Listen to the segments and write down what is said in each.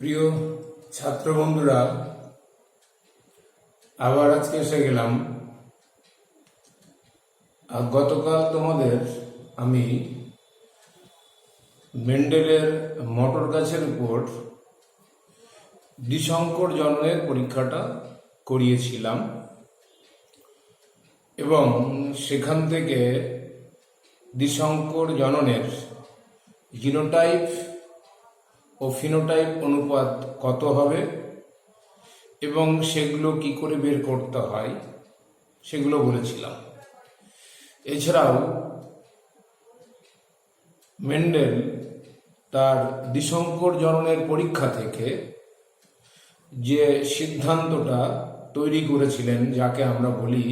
প্রিয় ছাত্র বন্ধুরা, আবার আজকে এসে গেলাম। গতকাল তোমাদের আমি মেন্ডেলের মটর গাছের উপর দ্বিসংকর জননের পরীক্ষাটা করিয়েছিলাম এবং সেখান থেকে দ্বিসংকর জননের জিনোটাইপ ও ফিনোটাইপ অনুপাত কত হবে এবং সেগুলো কি করে বের করতে হয় সেগুলো বলেছিলাম। এছাড়াও মেন্ডেল তার দ্বিসংকর জননের পরীক্ষা থেকে যে সিদ্ধান্তটা তৈরি করেছিলেন, যাকে আমরা বলি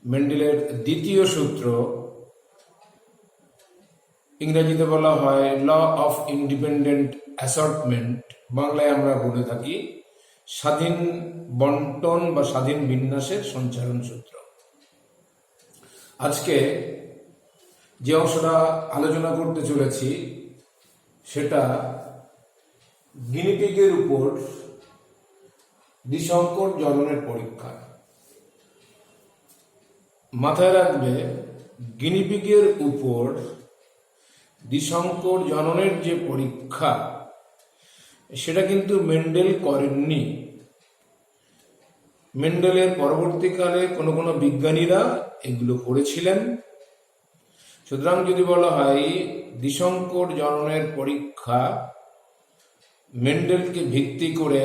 মেন্ডেলের দ্বিতীয় সূত্র, ইংরেজিতে বলা হয় ল অফ ইন্ডিপেন্ডেন্ট অ্যাসর্টমেন্ট, বাংলায় আমরা বলে থাকি স্বাধীন বন্টন বা স্বাধীন বিন্যাসের সঞ্চারণ সূত্র। আজকে যে অংশটা আলোচনা করতে চলেছি সেটা গিনিপিগের উপর দ্বিসংকর জননের পরীক্ষা। মাথায় রাখবে, গিনিপিগের উপর দ্বিসংকর জননের যে পরীক্ষা সেটা কিন্তু মেন্ডেল করেননি। মেন্ডেলের পরবর্তীকালে কোনো কোনো বিজ্ঞানীরা এগুলো করেছিলেন। সুতরাং যদি বলা হয় দ্বিসংকর জননের পরীক্ষা মেন্ডেলকে ভিত্তি করে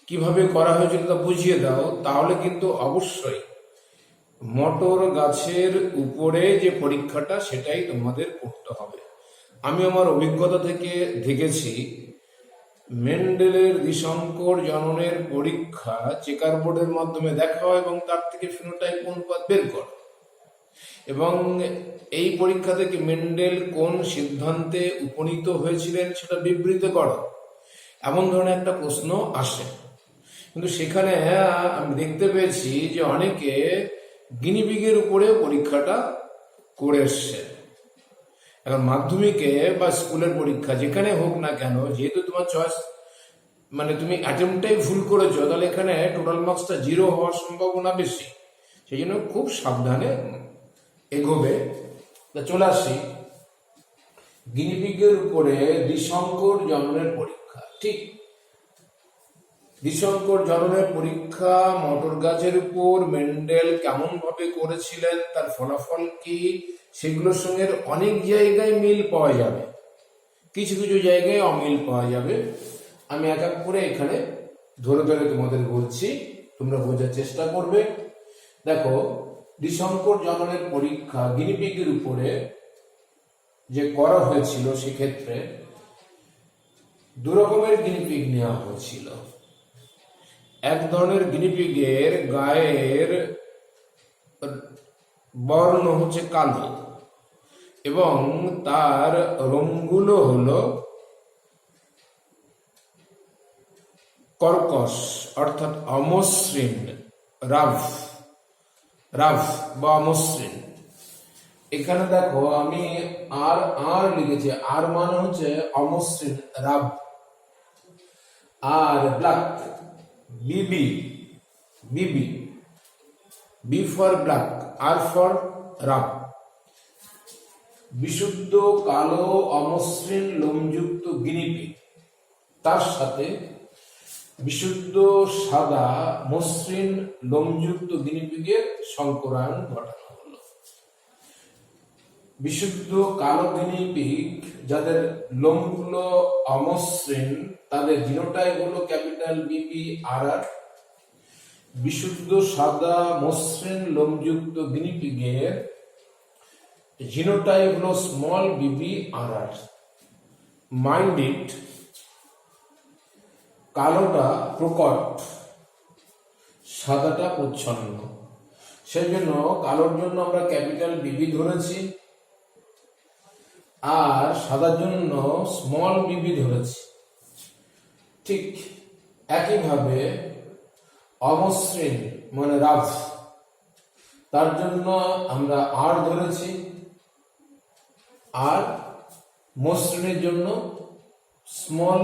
কিভাবে করা হয়েছিল তা বুঝিয়ে দাও, তাহলে কিন্তু অবশ্যই মটর গাছের উপরে যে পরীক্ষাটা সেটাই তোমাদের করতে হবে। আমি আমার অভিজ্ঞতা থেকে দেখেছি মেন্ডেলের দ্বিসংকর জননের পরীক্ষা চেকার বোর্ডের মাধ্যমে দেখা হয় এবং তার থেকে ফিনোটাইপ অনুপাত বের কর, এবং এই পরীক্ষা থেকে মেন্ডেল কোন সিদ্ধান্তে উপনীত হয়েছিলেন সেটা বিবৃত করো, এমন ধরনের একটা প্রশ্ন আসে। কিন্তু সেখানে আমি দেখতে পেয়েছি যে অনেকে গিনিপিগের উপরে পরীক্ষাটা করে এসছে। এখন মাধ্যমিকে বা স্কুলের পরীক্ষা যেখানে হোক না কেন, যেহেতু তোমার চয়েস মানে তুমি অ্যাটেম্পটাই ভুল করেছো, তাহলে এখানে টোটাল মার্কসটা 0 হওয়ার সম্ভাবনা বেশি। সেই জন্য খুব সাবধানে এগোবে। চলে আসি গিনিপিগের উপরে দ্বিসংকর জননের পরীক্ষা। ঠিক, দ্বিসংকর জননের পরীক্ষা মটর গাছের উপর মেন্ডেল কেমন ভাবে করেছিলেন, তার ফলাফল কি, সেগুলোর সঙ্গে অনেক জায়গায় মিল পাওয়া যাবে, কিছু কিছু জায়গায় অমিল পাওয়া যাবে। আমি এক এক করে এখানে ধরে ধরে তোমাদের বলছি, তোমরা বোঝার চেষ্টা করবে। দেখো, দ্বিসংকর জননের পরীক্ষা গিনিপিগের উপরে যে করা হয়েছিল সেক্ষেত্রে দু রকমের গিনিপিগ নেওয়া হয়েছিল। এক ধরনের গিনিপিগের গায়ের বর্ণ হচ্ছে কালো এবং তার রঙগুলো হলো কর্কশ, অর্থাৎ অমসৃণ, রাফ বা অমসৃণ। এখানে দেখো আমি আর লিখেছি, আর মানে হচ্ছে অমসৃণ, rough. R black, B for black, R for rough. বিশুদ্ধ কালো অমসৃণ লোমযুক্ত গিনিপিগ, তার সাথে বিশুদ্ধ সাদা মসৃণ লোমযুক্ত গিনিপিগের সংকরায়ন ঘটানো হলো। বিশুদ্ধ কালো গিনিপিগ যাদের লোমগুলো অমসৃণ, তাদের জিনোটাইপ হলো ক্যাপিটাল বিবি আর আর। বিশুদ্ধ সাদা মসৃণ লোমযুক্ত গিনিপিগের জিনোটাইপ হলো small Bibi R R. Mind it, কালোটা প্রকট, সাদাটা প্রচ্ছন্ন। সেই জন্য কালোর জন্য আমরা ক্যাপিটাল বিবি ধরেছি আর সাদার জন্য স্মল বিবি ধরেছি। ঠিক একইভাবে অমসৃণ মানে রাফ, তার জন্য আমরা আর ধরেছি আর মসৃণের জন্য স্মল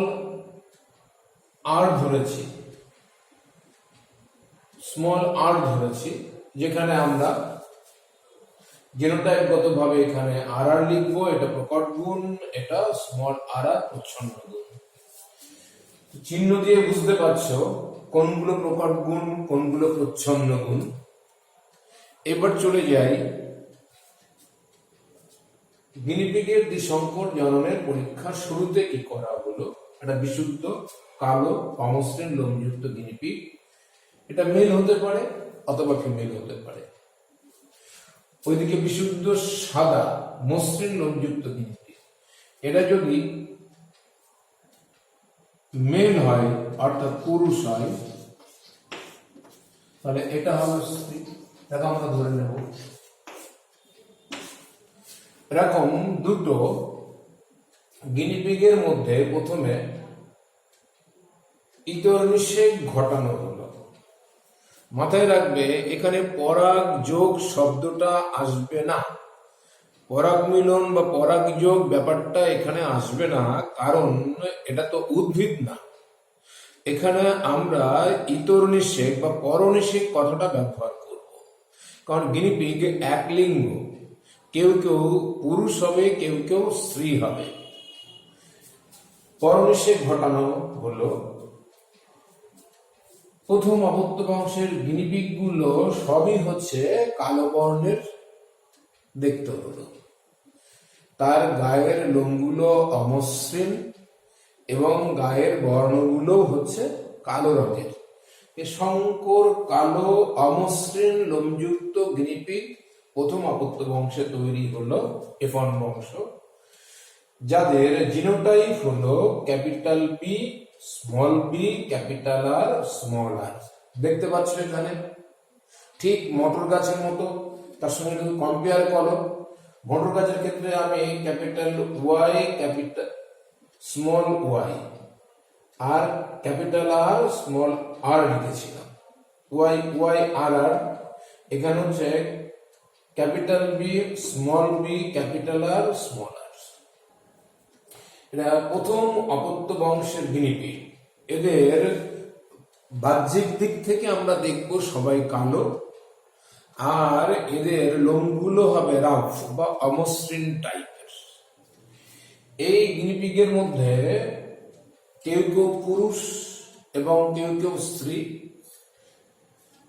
আর ধরেছি, যেখানে আমরা জিনোটাইপগত ভাবে এখানে আর লিখবো। এটা প্রকট গুণ, এটা স্মল আর প্রচ্ছন্ন গুণ। চিহ্ন দিয়ে বুঝতে পারছো কোনগুলো প্রকট গুণ, কোনগুলো প্রচ্ছন্ন গুণ। এবার চলে যাই গিনিপিগের দ্বিসংকর জননের পরীক্ষা শুরুতে কি করা হলো। একটা বিশুদ্ধ কালো অমসৃণ লোমযুক্ত গিনিপিগ, এটা মেল হতে পারে অথবা ফিমেল হতে পারে। ওইদিকে বিশুদ্ধ সাদা মসৃণ লোমযুক্ত গিনিপিগ, এটা যদি মেল হয় অর্থাৎ পুরুষ হয়, তাহলে এটা হবে স্ত্রী। এটা আমরা ধরে নেব। এরকম দুটো গিনিপিগের মধ্যে প্রথমে ইতর নিষেক ঘটানো হলো। মাথায় রাখবে এখানে পরাগ যোগ শব্দটা আসবে না, পরাগ মিলন বা পরাগ যোগ ব্যাপারটা এখানে আসবে না, কারণ এটা তো উদ্ভিদ না। এখানে আমরা ইতর নিষেক বা পরনিষেক কথাটা ব্যবহার করব, কারণ গিনিপিগ এক লিঙ্গ, কেউ কেউ পুরুষ হবে, কেউ কেউ স্ত্রী হবে। পরনিষেক ঘটানো হলো। প্রথম অপত্য বংশের গিনিপিগ গুলো সবই হচ্ছে কালো বর্ণের দেখতে হলো। তার গায়ের লোমগুলো অমসৃণ এবং গায়ের বর্ণগুলো হচ্ছে কালো রঙের। এই সংকর কালো অমসৃণ লোমযুক্ত গিনিপিগ প্রথম অপত্য বংশে তৈরি হলো F1 বংশ, যাদের জিনোটাইপ হলো capital B, small B, capital R, small R. দেখতে পাচ্ছ এখানে ঠিক মটর গাছের মতো। তার সঙ্গে যদি কম্পেয়ার করো, মটর গাছের ক্ষেত্রে আমি capital Y, capital small Y আর ক্যাপিটাল আর, স্মল আর লিখেছিলাম। ওয়াই ওয়াই আর আর। এখানে হচ্ছে capital B, small B, capital R, small R. এটা প্রথম অপত্য বংশের গিনিপিগ। এদের বাহ্যিক দিক থেকে আমরা দেখব সবাই কালো, আর এদের লোমগুলো হবে রাফ বা অমসৃণ টাইপের। এই গিনিপিগের মধ্যে কেউ কেউ পুরুষ এবং কেউ কেউ স্ত্রী।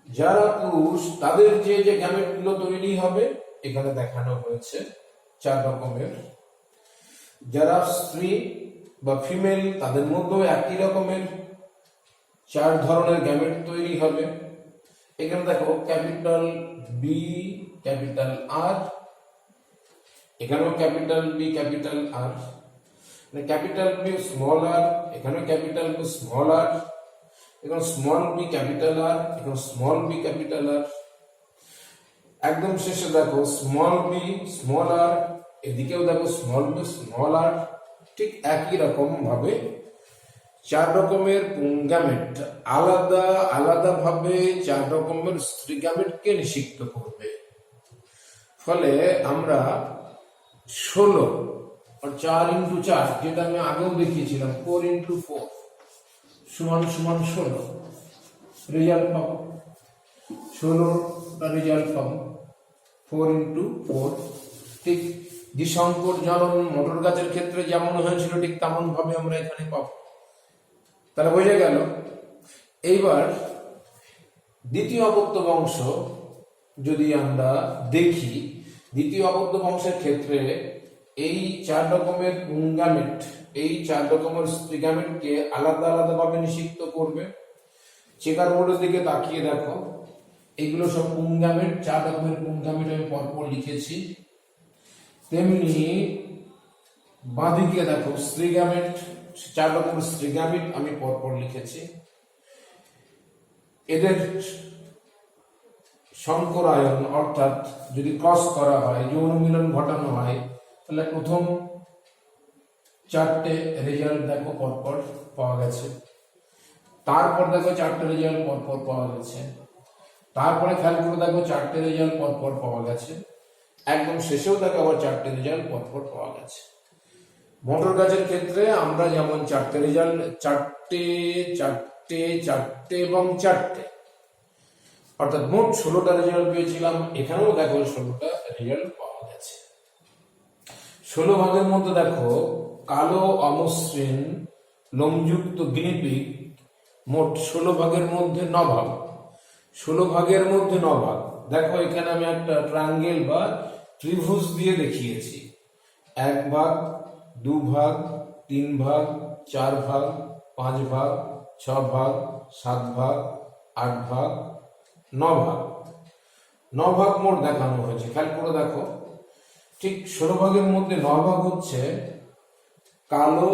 যারা পুরুষ তাদের যে যে গ্যামেটগুলো তৈরি হবে এখানে দেখানো হয়েছে 4 রকমের। যারা স্ত্রী বা ফিমেল তাদের মধ্যেও একই রকমের 4 ধরনের গ্যামেট তৈরি হবে। এখানে দেখো ক্যাপিটাল বি, ক্যাপিটাল আর, এখানেও capital B, capital R, capital B small R, এখানেও ক্যাপিটাল বি স্মল আর, এখানে স্মল বি ক্যাপিটাল আর, এখানে স্মল বি ক্যাপিটাল আর। একদম শেষে দেখো স্মল বি স্মল আর, এদিকেও দেখো স্মল বি স্মল আর। ঠিক একই রকম ভাবে 4 রকমের পুংগ্যামেট আলাদা আলাদা ভাবে 4 রকমের স্ত্রীগ্যামেটকে নিষিক্ত করবে। ফলে আমরা 16 আর 4x4, যেটা আমি আগেও দেখিয়েছিলাম 4x4 সমান সমান 16 রেজাল্ট পাবো। 16টা রেজাল্ট পাবো 4x4। ঠিক দ্বিসংকর জনন মটর গাছের ক্ষেত্রে যেমন হয়েছিল ঠিক তেমন ভাবে আমরা এখানে পাবো। তাহলে বোঝা গেল। এইবার দ্বিতীয় অপত্য বংশ যদি আমরা দেখি, দ্বিতীয় অপত্য বংশের ক্ষেত্রে এই 4 রকমের পুংগ্যামেট, এই 4 রকমের স্ত্রীগ্যামেটকে আলাদা আলাদা ভাবে নিষিক্ত করবে। চেকার বোর্ডের দিকে তাকিয়ে দেখো, এগুলো সব পুংগ্যামেট, 4 রকমের পুংগ্যামেট আমি পরপর লিখেছি। তেমনি বাঁদিকে দেখো স্ত্রীগ্যামেট, 4 রকমের স্ত্রীগ্যামেট আমি পরপর লিখেছি। এদের সংকরায়ন অর্থাৎ যদি ক্রস করা হয়, যৌন মিলন ঘটানো হয়, তাহলে প্রথম 4টে রেজাল্ট দেখো পরপর পাওয়া গেছে। তারপর দেখো 4টে রেজাল্ট পরপর পাওয়া গেছে। তারপরে খেয়াল করে দেখো 4টে রেজাল্ট পরপর পাওয়া গেছে। একদম শেষেও দেখো আবার 4টে রেজাল্ট পরপর পাওয়া গেছে। মোটর গাছের ক্ষেত্রে আমরা যেমন চারটে রেজাল্ট, চারটে চারটে চারটে এবং চারটে, অর্থাৎ মোট 16টা রেজাল্ট পেয়েছিলাম। এখানেও দেখো 16টা রেজাল্ট পাওয়া গেছে। 16 ভাগের মধ্যে দেখো কালো অমসৃণ লোমযুক্ত গিনিপিগ মোট 16 ভাগের মধ্যে 9 ভাগ। 16 ভাগের মধ্যে 9 ভাগ। দেখো এখানে আমি একটা ট্রায়াঙ্গেল বা ত্রিভুজ দিয়ে দেখিয়েছি। 1 ভাগ, 2 ভাগ, 3 ভাগ, 4 ভাগ, 5 ভাগ, 6 ভাগ, 7 ভাগ, 8 ভাগ, 9 ভাগ। 9 ভাগ মোট দেখানো হয়েছে। খেয়াল করে দেখো, ঠিক 16 ভাগের মধ্যে 9 ভাগ হচ্ছে কালো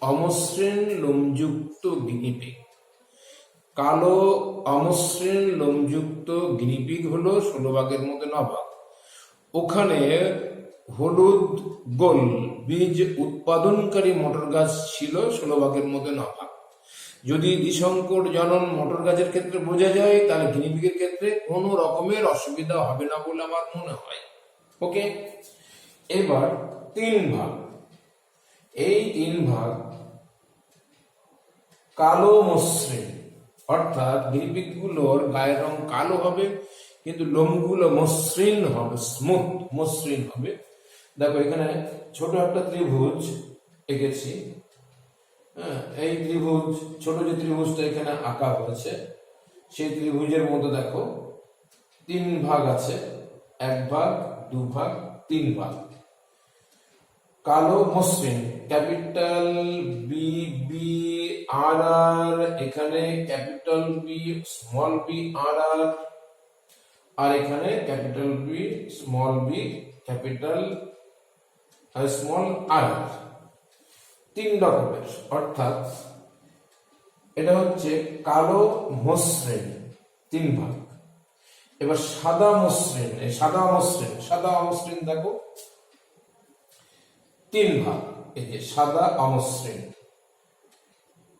অমসৃণ লোমযুক্ত গিনিপিগ। কালো অমসৃণ লোমযুক্ত গিনিপিগ হলো 16 ভাগের মধ্যে 9 ভাগ। ওখানে হলুদ গোল বীজ উৎপাদনকারী মটর গাছ ছিল 16 ভাগের মধ্যে 9 ভাগ। যদি দ্বিসংকর জনন মটর গাছের ক্ষেত্রে বোঝা যায়, তাহলে গিনিপিগের ক্ষেত্রে কোনো রকমের অসুবিধা হবে না বলে আমার মনে হয়। ওকে, এবার 3 ভাগ। এই 3 ভাগ কালো মসৃণ, অর্থাৎ গিনিপিগ গুলোর গায়ের রং কালো হবে কিন্তু লোমগুলো মসৃণ হবে, স্মুথ মসৃণ হবে। দেখো এখানে ছোট একটা ত্রিভুজ এঁকেছি। এই ত্রিভুজ, ছোট যে ত্রিভুজটা এখানে আঁকা হয়েছে, সেই ত্রিভুজের মধ্যে দেখো 3 ভাগ আছে। 1 ভাগ, 2 ভাগ, 3 ভাগ। কালো মসৃণ, ক্যাপিটাল বি বি আর আর, এখানে capital B small B R R, আর এখানে capital B small B capital small R. 3 রকমের, অর্থাৎ এটা হচ্ছে কালো মসৃণ 3 ভাগ। এবার সাদা মসৃণ, এই সাদা মসৃণ, সাদা অমসৃণ দেখো 3 ভাগ। এই যে সাদা অমসৃণ,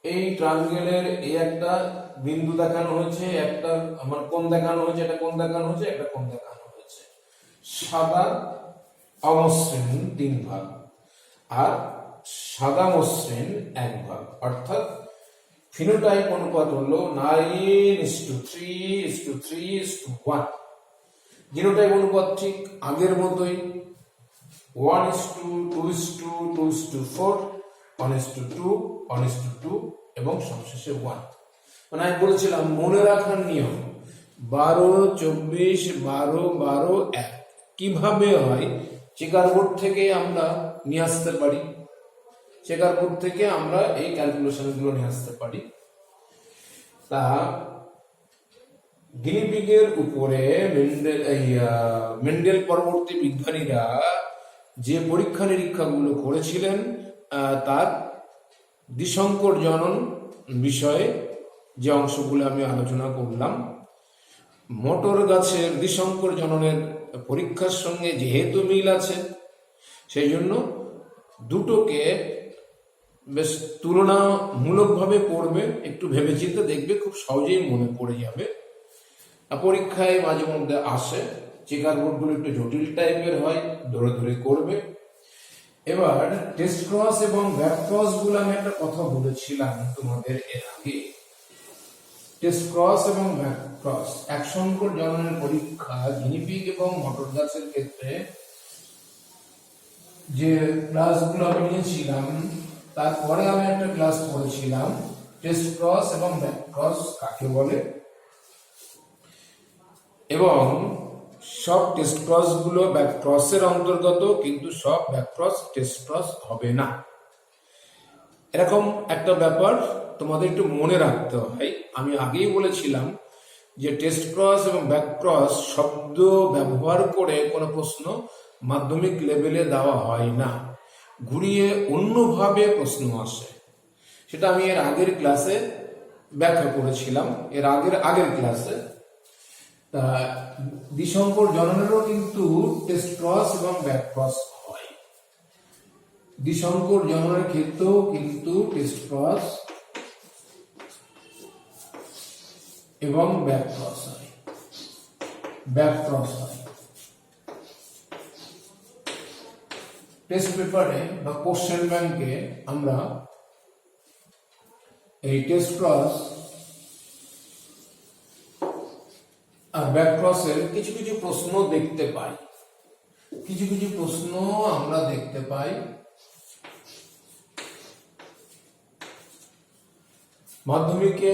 এই ট্রায়াঙ্গেলের এই একটা বিন্দু দেখানো হয়েছে, একটা আমার কোণ দেখানো হয়েছে, এটা কোণ দেখানো হয়েছে, একটা কোণ দেখানো হয়েছে। সাদা অমসৃণ 3 ভাগ আর সাদা মসৃণ 1 ভাগ, অর্থাৎ ফিনোটাইপ অনুপাত হলো 9:3:3:1। জিনোটাইপ অনুপাত ঠিক আগের মতোই 1:2:2:4, 1:2, 1:2 এবং সবশেষে 1। মানে আমি বলেছিলাম মনে রাখার নিয়ম 12-24-12-12-1 কিভাবে হয়, চেকার বোর্ড থেকে আমরা নিয়ে আসতে পারি। চেকার বোর্ড থেকে আমরা এই ক্যালকুলেশন গুলো নিয়ে আসতে পারি। তা গিনিপিগের উপরে মেন্ডেল পরবর্তী বিজ্ঞানীরা যে পরীক্ষা নিরীক্ষা গুলো করেছিলেন, তার দ্বিসংকর জনন বিষয়ে যে অংশগুলো আমি আলোচনা করলাম, মটর গাছের দ্বিসংকর জননের পরীক্ষার সঙ্গে যেহেতু মিল আছে, সেই জন্য দুটোকে বেশ তুলনামূলকভাবে পড়বে, একটু ভেবেচিন্তে দেখবে, খুব সহজেই মনে পড়ে যাবে। পরীক্ষায় মাঝে মধ্যে আসে, চেকার বোর্ডগুলো একটু জটিল টাইপের হয়, ধরে ধরে করবে। এবার টেস্ট ক্রস এবং ব্যাক ক্রস গুলো আমি একটা কথা বলেছিলাম তোমাদের এর আগে। টেস্ট ক্রস এবং ব্যাক ক্রস, এক সংকর জননের পরীক্ষা গিনিপিগ এবং মটর গাছের ক্ষেত্রে যে ক্লাসগুলো আমি নিয়েছিলাম, তারপরে আমি একটা ক্লাস করেছিলাম টেস্ট ক্রস এবং ব্যাক ক্রস কাকে বলে, এবং সব টেস্ট ক্রস গুলো ব্যাক ক্রসের অন্তর্গত, কিন্তু সব ব্যাক ক্রস টেস্ট ক্রস হবে না। এরকম একটা ব্যাপার তোমাদের একটু মনে রাখতে হয়। আমি আগেই বলেছিলাম যে টেস্ট ক্রস এবং ব্যাক ক্রস শব্দ ব্যবহার করে কোনো প্রশ্ন মাধ্যমিক লেভেলে দেওয়া হয় না, ঘুরিয়ে অন্যভাবে প্রশ্ন আসে। সেটা আমি এর আগের ক্লাসে ব্যাখ্যা করেছিলাম, এর আগের ক্লাসে। তা দ্বিসংকর জননেরও কিন্তু টেস্ট ক্রস এবং ব্যাক ক্রস হয়। দ্বিসংকর জননের ক্ষেত্রেও কিন্তু টেস্ট ক্রস এবং ব্যাক ক্রস হয়, ব্যাক ক্রস হয়। টেস্ট পেপারে বা কোশ্চেন ব্যাংকে আমরা এই টেস্ট ক্রস আর ব্যাক ক্রসের কিছু কিছু প্রশ্ন দেখতে পাই, কিছু কিছু প্রশ্ন আমরা দেখতে পাই। মাধ্যমিকে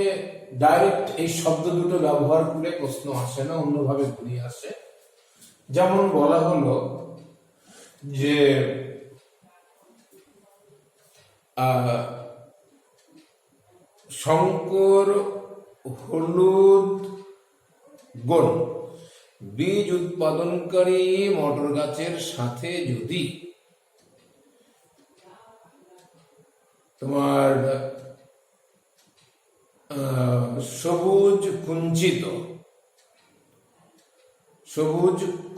ডাইরেক্ট এই শব্দ দুটো ব্যবহার করে প্রশ্ন আসে না, অন্যভাবে ঘুরিয়ে আসে। যেমন বলা হলো যে শঙ্কর হলুদ গোল বীজ উৎপাদনকারী মটর গাছের সাথে যদি তোমার সবুজ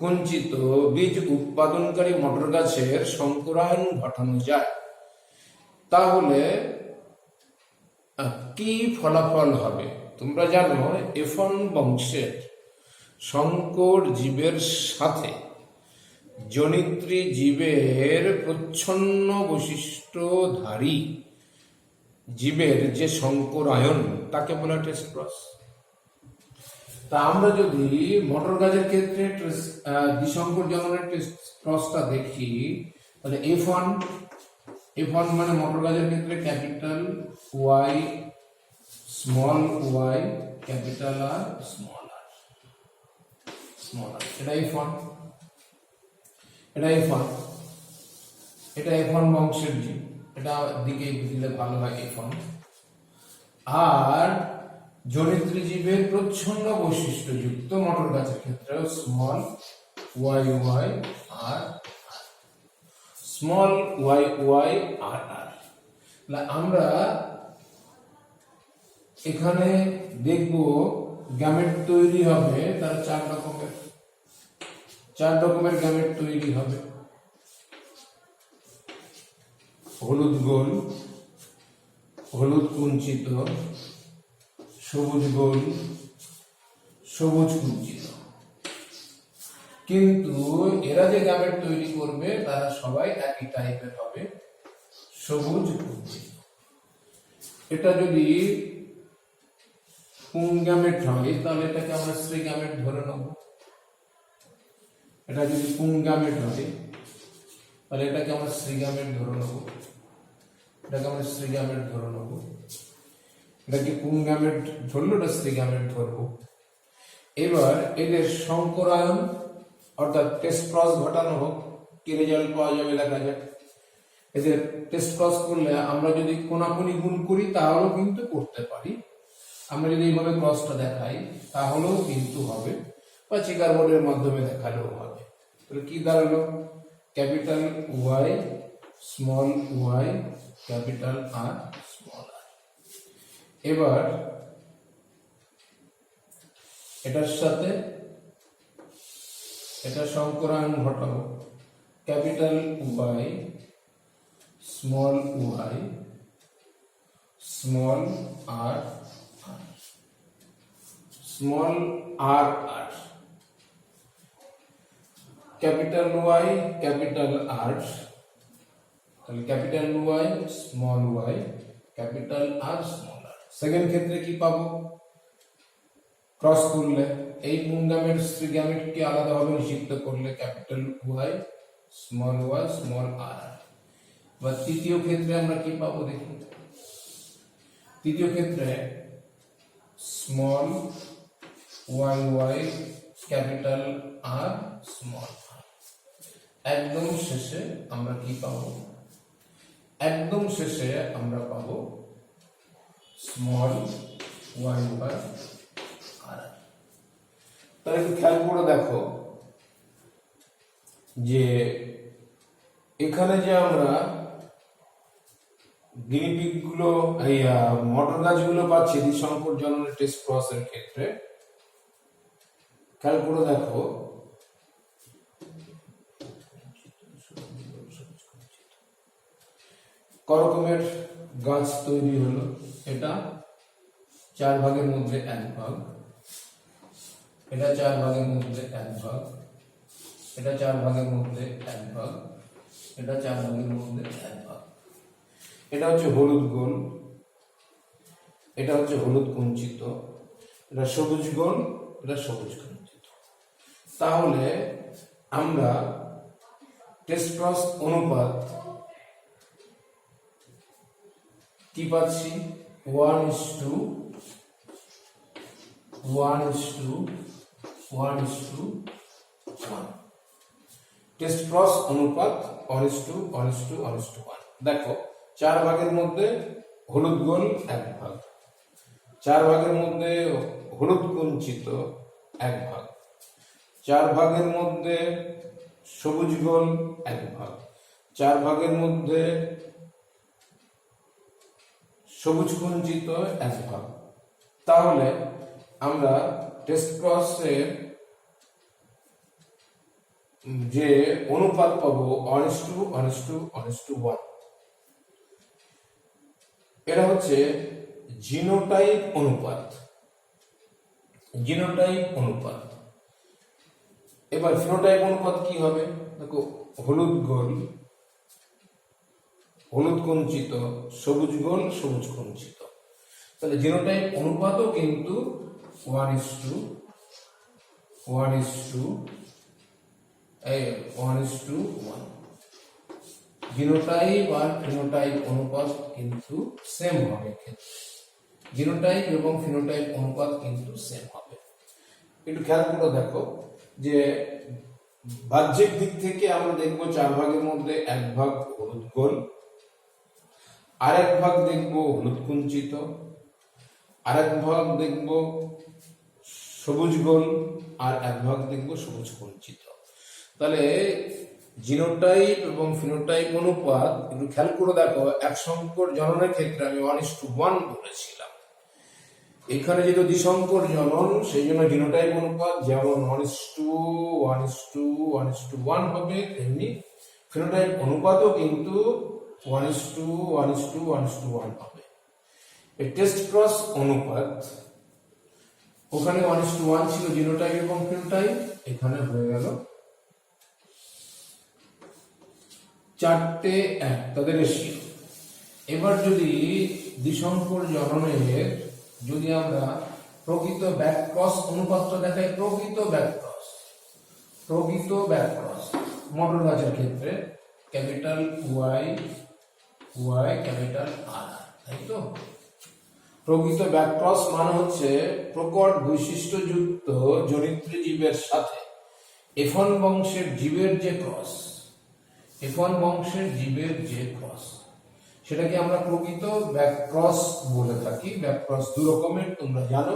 কুঞ্চিত বীজ উৎপাদনকারী মটর গাছের সংকরায়ন ঘটানো যায়, তাহলে কি ফলাফল হবে? তোমরা জানো F1 বংশের সংকর জীবের সাথে জনিত্রী জীবের প্রচ্ছন্ন বৈশিষ্ট্যধারী জীবের যে সংকরায়ন তাকে বলা টেস্ট ক্রস। তা আমরা যদি মটর গাছের ক্ষেত্রে দ্বিসংকর জননের টেস্ট ক্রসটা দেখি, তাহলে F1 মানে মটর গাছের ক্ষেত্রে capital Y small y capital R small r, এটা F1, এটা F1 বংশের জীব, এটা দিকে দিলে ভালো হয় F1। আর জনিত্রী জীবের প্রচ্ছন্ন বৈশিষ্ট্যযুক্ত মটর গাছের ক্ষেত্রে স্মল y আর স্মল y আর r। আমরা এখানে দেখব গ্যামেট তৈরি হবে, তার চার রকমের গ্যামেট তৈরি হবে। হলুদ গোল, হলুদ কুঞ্চিত, সবুজ গোল, সবুজ কুঞ্চিত। কিন্তু এরা যে গ্যামেট তৈরি করবে তারা সবাই একই টাইপের হবে, সবুজ কুঞ্চিত। এটা যদি পুং গ্যামেট হয় তাহলে এটাকে আমরা স্ত্রী গ্যামেট ধরে নেব। এটা যদি পুং গ্যামেট হয় তাহলে এটাকে আমরা স্ত্রী গ্যামেট ধরে নেব, এটাকে আমরা স্ত্রী গ্যামেট ধরে নেব। এটা কি পুং গ্যামেট ধরলো, এটা স্ত্রী গ্যামেট ধরবো। এবার এদের সংকরায়ন অর্থাৎ টেস্ট ক্রস ঘটানো হোক, কি রেজাল্ট পাওয়া যাবে দেখা যাক। এদের টেস্ট ক্রস করলে আমরা যদি কোনাকুনি গুণ করি তাহলেও কিন্তু করতে পারি, আমরা যদি এইভাবে ক্রসটা দেখাই তাহলেও কিন্তু হবে, বা চেকার বোর্ডের মাধ্যমে দেখালেও হবে। তাহলে কি দাঁড়ালো? Capital Y small y capital R small r। এবার এটার সাথে এটা সংকরায়ন ঘটাবো, capital Y small y small r small r capital Y capital R, তাহলে capital Y small y capital R small r। Second ক্ষেত্রে কি পাবো? ক্রস করলে এই পুং গ্যামেট স্ত্রী গ্যামেটকে আলাদাভাবে নিষিদ্ধ করলে ক্যাপিটাল Y স্মল r। বা তৃতীয় ক্ষেত্রে আমরা কি পাবো দেখুন, তৃতীয় ক্ষেত্রে small y capital R small r। একদম শেষে আমরা কি পাবো? একদম শেষে আমরা পাবো স্মল y r। তাহলে একটু খেয়াল করে দেখো যে এখানে যে আমরা গিনিপিগ গুলো মটর গাছগুলো পাচ্ছি দ্বিসংকর জননের টেস্ট ক্রসের ক্ষেত্রে, খেয়াল করে দেখো করকমের গাছ তৈরি হলো। এটা 4 ভাগের মধ্যে 1 ভাগ, এটা 4 ভাগের মধ্যে 1 ভাগ, এটা 4 ভাগের মধ্যে 1 ভাগ, এটা 4 ভাগের মধ্যে 1 ভাগ। এটা হচ্ছে হলুদ গোল, এটা হচ্ছে হলুদ কুঞ্চিত, এটা সবুজ গোল, এটা সবুজ কুঞ্চিত। তাহলে আমরা টেস্ট ক্রস অনুপাত কি পাচ্ছি? 1:1:1:1। টেস্ট ক্রস অনুপাত 1:1:1:1। দেখো 4 ভাগের মধ্যে হলুদ গোল 1 ভাগ, 4 ভাগের মধ্যে হলুদ কুঞ্চিত 1 ভাগ, 4 ভাগের মধ্যে সবুজ গোল 1 ভাগ, 4 ভাগের মধ্যে সবুজ কুঞ্চিত 1 ভাগ। তাহলে আমরা টেস্ট ক্রসের যে অনুপাত পাবো 1:1:1:1। এটা হচ্ছে জিনোটাইপ অনুপাত, জিনোটাইপ অনুপাত। এবার ফিনোটাইপ অনুপাত কি হবে? দেখো হলুদ গোল হলুদ কুঞ্চিত, সবুজ গোল সবুজ কুঞ্চিত। তাহলে জিনোটাইপ অনুপাতও কিন্তু 1:1:1। জিনোটাইপ আর ফিনোটাইপ অনুপাত কিন্তু সেম হবে, জিনোটাইপ এবং ফিনোটাইপ অনুপাত কিন্তু সেম হবে। একটু খেয়াল করে দেখো যে বাহ্যিক দিক থেকে আমরা দেখবো 4 ভাগের মধ্যে 1 ভাগ হলুদ গোল, আর 1 ভাগ দেখবো হলুদ কুঞ্চিত, আর 1 ভাগ দেখবো সবুজ গোল, আর 1 ভাগ দেখবো সবুজ কুঞ্চিত। তাহলে জিনোটাইপ এবং ফিনোটাইপ অনুপাত একটু খেয়াল করে দেখো, এক সংকর জননের ক্ষেত্রে আমি 1:1 বলেছিলাম। এখানে যেহেতু দ্বিসংকর জনন, সেই জন্য জিনোটাইপ অনুপাত যেমন 1:1:1:1 হবে, তেমনি ফিনোটাইপ অনুপাতও কিন্তু 1:1:1:1 হবে। এই টেস্ট ক্রস অনুপাত ওখানে 1:1 ছিল জিনোটাইপ এবং ফিনোটাইপ, এখানে হয়ে গেল 4:1, তাদের রেশিও। এবার যদি দ্বিসংকর জননের যদি আমরা প্রকৃত ব্যাক ক্রস অনুপাতটা দেখাই, প্রকৃত ব্যাক ক্রস মটর গাছের ক্ষেত্রে capital Y Y capital R, তাই তো? প্রকৃত ব্যাক ক্রস মানে হচ্ছে প্রকট বৈশিষ্ট্যযুক্ত জনিত্রী জীবের সাথে F1 বংশের জীবের যে ক্রস, F1 বংশের জীবের যে ক্রস, সেটাকে আমরা প্রকৃত ব্যাক ক্রস বলে থাকি। ব্যাক ক্রস 2 রকমের, তোমরা জানো,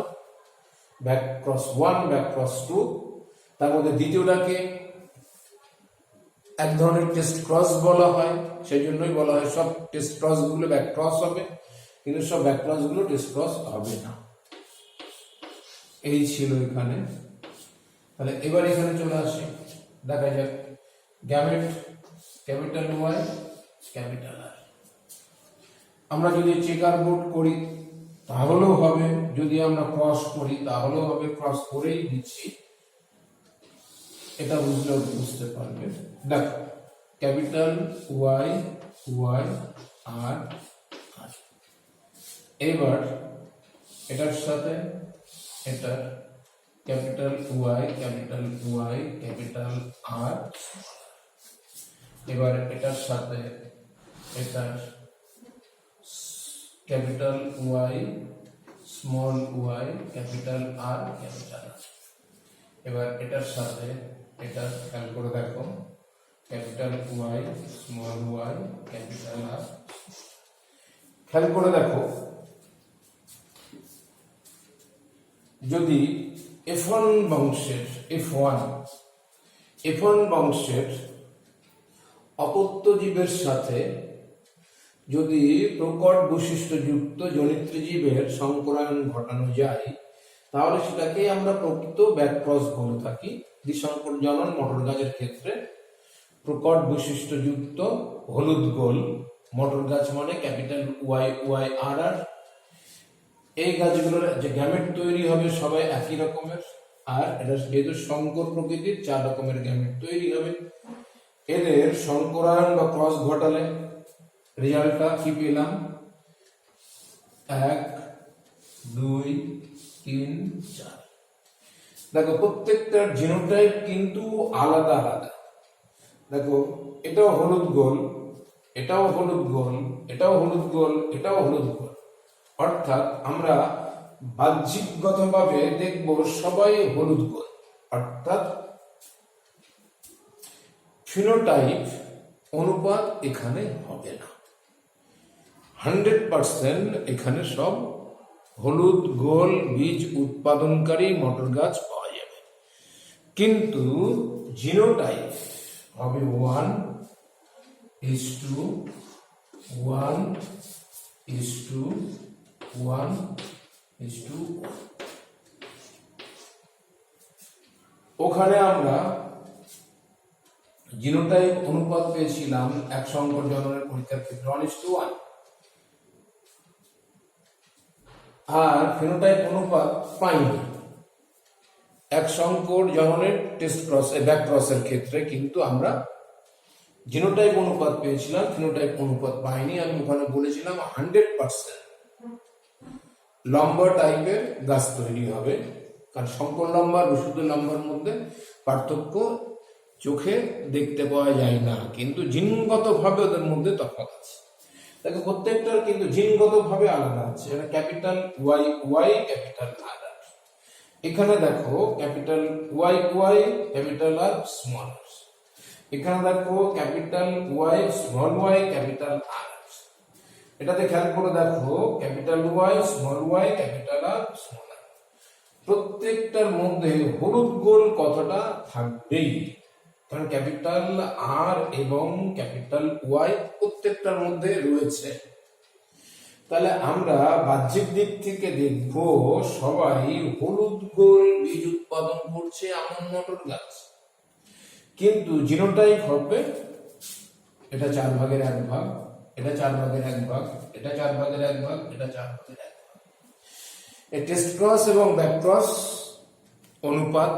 ব্যাক ক্রস 1, ব্যাক ক্রস 2। তার মধ্যে দ্বিতীয়টাকে এক ধরনের টেস্ট ক্রস বলা হয়, সেই জন্যই বলা হয় সব টেস্ট ক্রস গুলো ব্যাক ক্রস হবে, কিন্তু সব ব্যাক ক্রস গুলো টেস্ট ক্রস হবে না। এই ছিল এখানে। তাহলে এবার এখানে চলে আসি, দেখা যাক gamete capital Y capital R. আমরা যদি চেকার বোর্ড করি তাহলেও হবে, যদি আমরা ক্রস করি তাহলেও হবে, ক্রস করেই দিচ্ছি, এটা বুঝলেও বুঝতে পারবে। দেখো ক্যাপিটাল ওয়াই ওয়াই আর আর, এবার এটার সাথে এটার ক্যাপিটাল ওয়াই ক্যাপিটাল আর, এবার এটার সাথে এটার capital Y small Y capital R capital R. এবার এটার সাথে এটা খেয়াল করে দেখো, capital Y small Y capital R. খেয়াল করে দেখো, যদি F1 বংশের F1 বংশের অপত্য জীবের সাথে যদি প্রকট বৈশিষ্ট্যযুক্ত জনিত্রী জীবের সংকরায়ন ঘটানো যায়, তাহলে সেটাকে আমরা প্রকৃত ব্যাক ক্রস বলে থাকি। দ্বিসংকর জনন মটর গাছের ক্ষেত্রে প্রকট বৈশিষ্ট্যযুক্ত হলুদ গোল, মটর গাছ মানে ক্যাপিটাল ওয়াই ওয়াই আর আর। এই গাছগুলোর যে গ্যামেট তৈরি হবে সবাই একই রকমের, আর এটা যেহেতু সংকর প্রকৃতির 4 রকমের গ্যামেট তৈরি হবে। এদের সংকরায়ন বা ক্রস ঘটালে রেজাল্টটা কি পেলাম? 1 2 3 4। দেখো প্রত্যেকটার জিনোটাইপ কিন্তু আলাদা আলাদা। দেখো এটাও হলুদ গোল, এটাও হলুদ গোল, এটাও হলুদ গোল, এটাও হলুদ গোল। অর্থাৎ আমরা বাহ্যিকগতভাবে দেখব সবাই হলুদ গোল, অর্থাৎ ফিনোটাইপ অনুপাত এখানে হবে না। 100% এখানে সব হলুদ গোল বীজ উৎপাদনকারী মটর গাছ পাওয়া যাবে, কিন্তু জিনোটাইপ হবে 1:1:1:1। ওখানে আমরা জিনোটাইপ অনুপাত পেয়েছিলাম এক সংকর জননের পরীক্ষার ক্ষেত্রে 1:1, আর ফিনোটাইপ অনুপাত পাইনি এক সংকর জননের টেস্ট ক্রস ব্যাক ক্রসের ক্ষেত্রে, কিন্তু আমরা জিনোটাইপ অনুপাত পেয়েছিলাম, ফিনোটাইপ অনুপাত পাইনি। আমি ওখানে বলেছিলাম 100% লম্বা টাইপের গাছ তৈরি হবে, কারণ সংকর লম্বা আর বিশুদ্ধ লম্বার মধ্যে পার্থক্য চোখে দেখতে পাওয়া যায় না, কিন্তু জিনগত ভাবে ওদের মধ্যে তফাৎ আছে। দেখো প্রত্যেকটার কিন্তু জিনগত ভাবে আলাদা আছে। এটা capital Y Y, capital R. এখানে দেখো capital Y Y, capital R, small R. এখানে দেখো capital Y, small Y, capital R. এটাতে খেয়াল করে দেখো capital Y, small Y, capital R, small R. প্রত্যেকটার মধ্যে হলুদ গোল কতটা থাকবেই, কারণ ক্যাপিটাল আর এবং ক্যাপিটাল ওয়াই প্রত্যেকটার মধ্যে রয়েছে। তাহলে আমরা বাহ্যিক দিক থেকে দেখব সবাই হলুদ গোল বীজ উৎপাদন করছে এমন মটর গাছ, কিন্তু জিনোটাইপ হবে এটা 4/1 এটা 4/1, এটা 4/1, এটা 4/1। এই টেস্ট ক্রস এবং ব্যাক ক্রস অনুপাত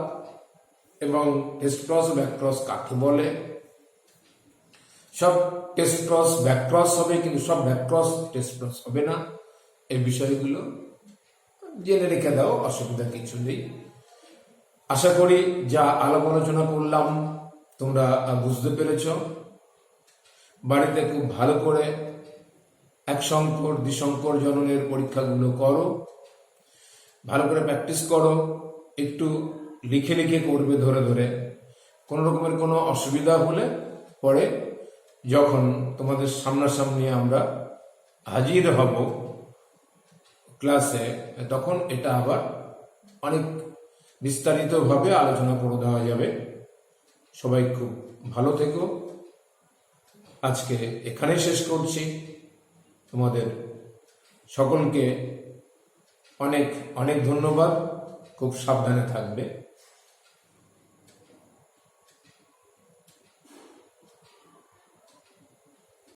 এবং টেস্ট ক্রস ব্যাক ক্রস কাকে বলে? সব টেস্ট ক্রস ব্যাক ক্রস হবে, কিন্তু সব ব্যাক ক্রস টেস্ট ক্রস হবে না। এই বিষয়গুলো জেনে রেখে দাও, অসুবিধা কিছু নেই। আশা করি যা আলাপ আলোচনা করলাম তোমরা বুঝতে পেরেছ। বাড়িতে খুব ভালো করে এক সংকর দ্বিসংকর জননের পরীক্ষাগুলো করো, ভালো করে প্র্যাকটিস করো, একটু লিখে লিখে করবে ধরে ধরে। কোনো রকমের কোনো অসুবিধা হলে পরে যখন তোমাদের সামনাসামনি আমরা হাজির হব ক্লাসে, তখন এটা আবার অনেক বিস্তারিতভাবে আলোচনা করে দেওয়া যাবে। সবাই খুব ভালো থেকো। আজকে এখানেই শেষ করছি। তোমাদের সকলকে অনেক অনেক ধন্যবাদ। খুব সাবধানে থাকবে।